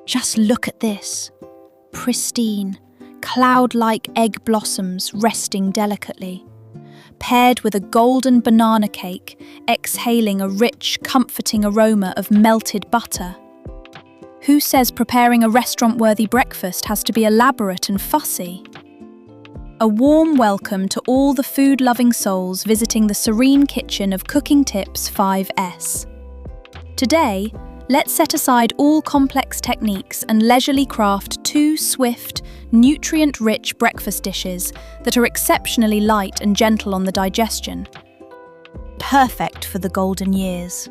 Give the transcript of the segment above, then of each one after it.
Just look at this. Pristine, cloud-like egg blossoms resting delicately, paired with a golden banana cake exhaling a rich, comforting aroma of melted butter. Who says preparing a restaurant-worthy breakfast has to be elaborate and fussy? A warm welcome to all the food-loving souls visiting the serene kitchen of Cooking Tips 5S. Today, let's set aside all complex techniques and leisurely craft two swift, nutrient-rich breakfast dishes that are exceptionally light and gentle on the digestion. Perfect for the golden years.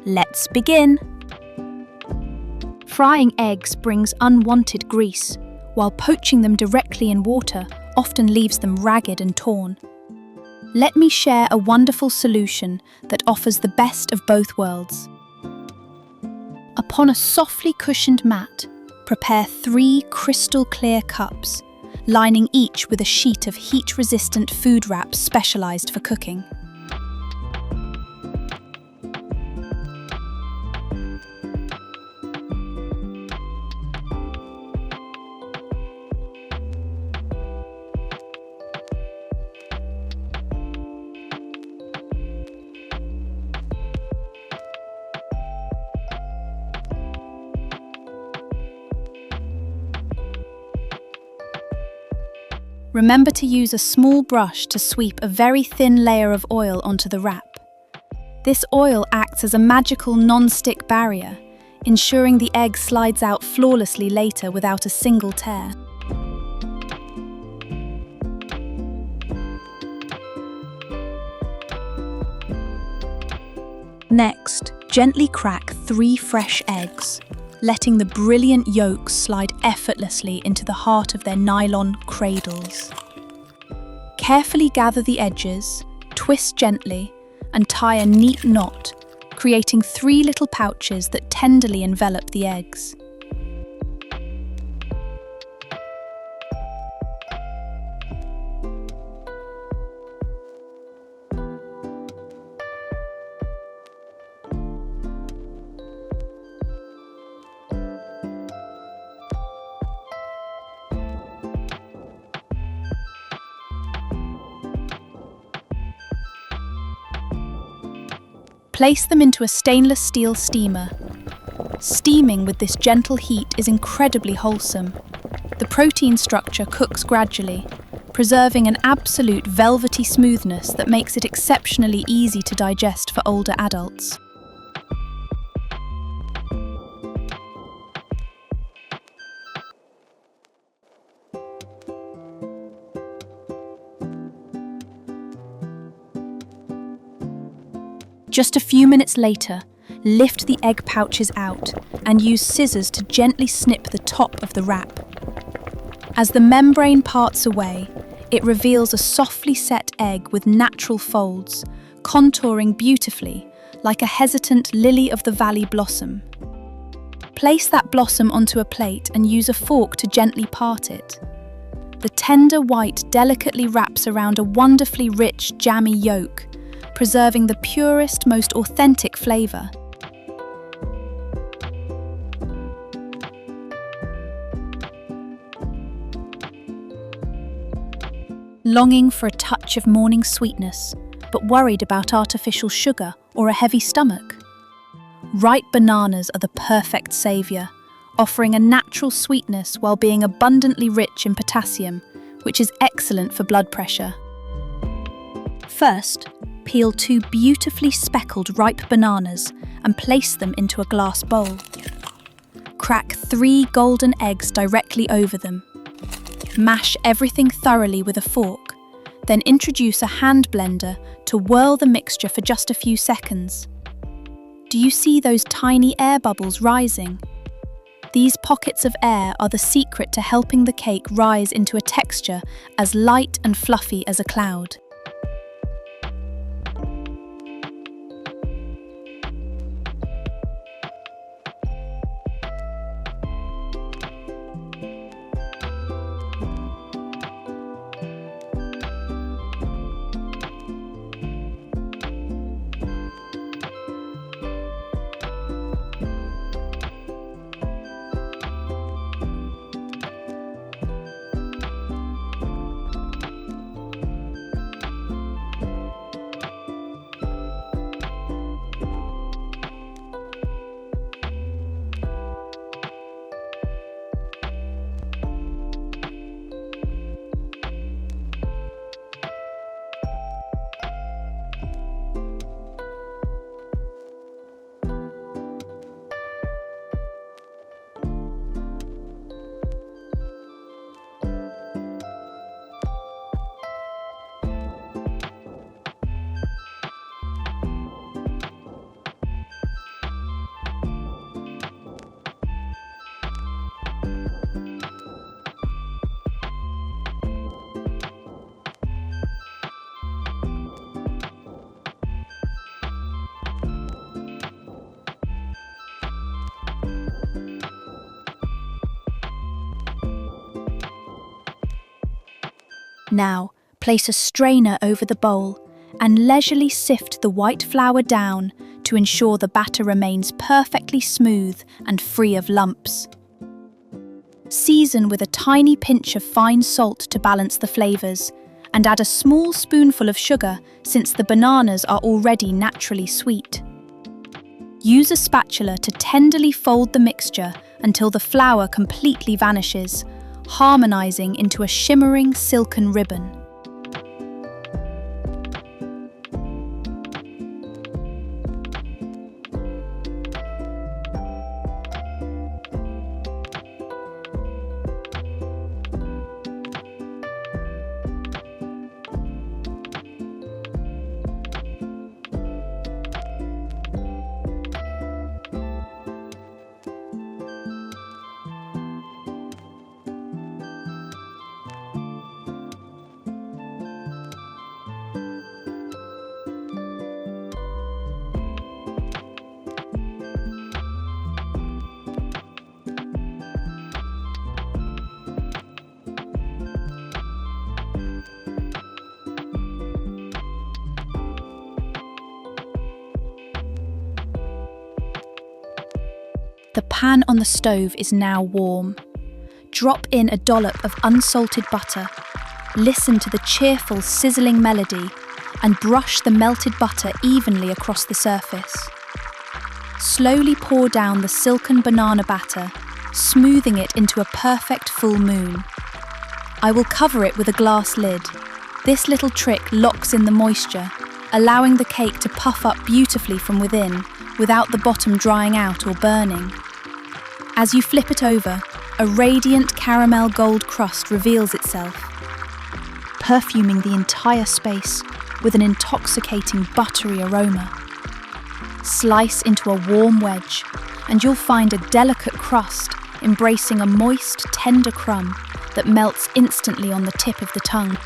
Let's begin. Frying eggs brings unwanted grease, while poaching them directly in water often leaves them ragged and torn. Let me share a wonderful solution that offers the best of both worlds. Upon a softly cushioned mat, prepare 3 crystal-clear cups, lining each with a sheet of heat-resistant food wrap specialized for cooking. Remember to use a small brush to sweep a very thin layer of oil onto the wrap. This oil acts as a magical non-stick barrier, ensuring the egg slides out flawlessly later without a single tear. Next, gently crack 3 fresh eggs, letting the brilliant yolks slide effortlessly into the heart of their nylon cradles. Carefully gather the edges, twist gently, and tie a neat knot, creating 3 little pouches that tenderly envelop the eggs. Place them into a stainless steel steamer. Steaming with this gentle heat is incredibly wholesome. The protein structure cooks gradually, preserving an absolute velvety smoothness that makes it exceptionally easy to digest for older adults. Just a few minutes later, lift the egg pouches out and use scissors to gently snip the top of the wrap. As the membrane parts away, it reveals a softly set egg with natural folds, contouring beautifully like a hesitant lily-of-the-valley blossom. Place that blossom onto a plate and use a fork to gently part it. The tender white delicately wraps around a wonderfully rich, jammy yolk, preserving the purest, most authentic flavour. Longing for a touch of morning sweetness, but worried about artificial sugar or a heavy stomach? Ripe bananas are the perfect saviour, offering a natural sweetness while being abundantly rich in potassium, which is excellent for blood pressure. First, peel 2 beautifully speckled ripe bananas and place them into a glass bowl. Crack 3 golden eggs directly over them. Mash everything thoroughly with a fork, then introduce a hand blender to whirl the mixture for just a few seconds. Do you see those tiny air bubbles rising? These pockets of air are the secret to helping the cake rise into a texture as light and fluffy as a cloud. Now, place a strainer over the bowl and leisurely sift the white flour down to ensure the batter remains perfectly smooth and free of lumps. Season with a tiny pinch of fine salt to balance the flavors, and add a small spoonful of sugar since the bananas are already naturally sweet. Use a spatula to tenderly fold the mixture until the flour completely vanishes, harmonizing into a shimmering silken ribbon. The pan on the stove is now warm. Drop in a dollop of unsalted butter, listen to the cheerful sizzling melody, and brush the melted butter evenly across the surface. Slowly pour down the silken banana batter, smoothing it into a perfect full moon. I will cover it with a glass lid. This little trick locks in the moisture, allowing the cake to puff up beautifully from within, without the bottom drying out or burning. As you flip it over, a radiant caramel gold crust reveals itself, perfuming the entire space with an intoxicating buttery aroma. Slice into a warm wedge, and you'll find a delicate crust embracing a moist, tender crumb that melts instantly on the tip of the tongue.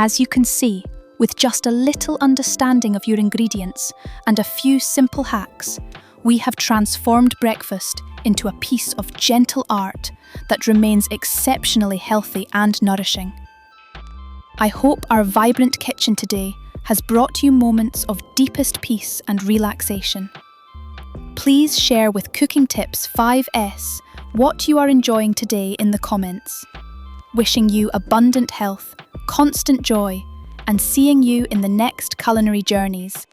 As you can see, with just a little understanding of your ingredients and a few simple hacks, we have transformed breakfast into a piece of gentle art that remains exceptionally healthy and nourishing. I hope our vibrant kitchen today has brought you moments of deepest peace and relaxation. Please share with Cooking Tips 5S what you are enjoying today in the comments. Wishing you abundant health, constant joy, and seeing you in the next culinary journeys.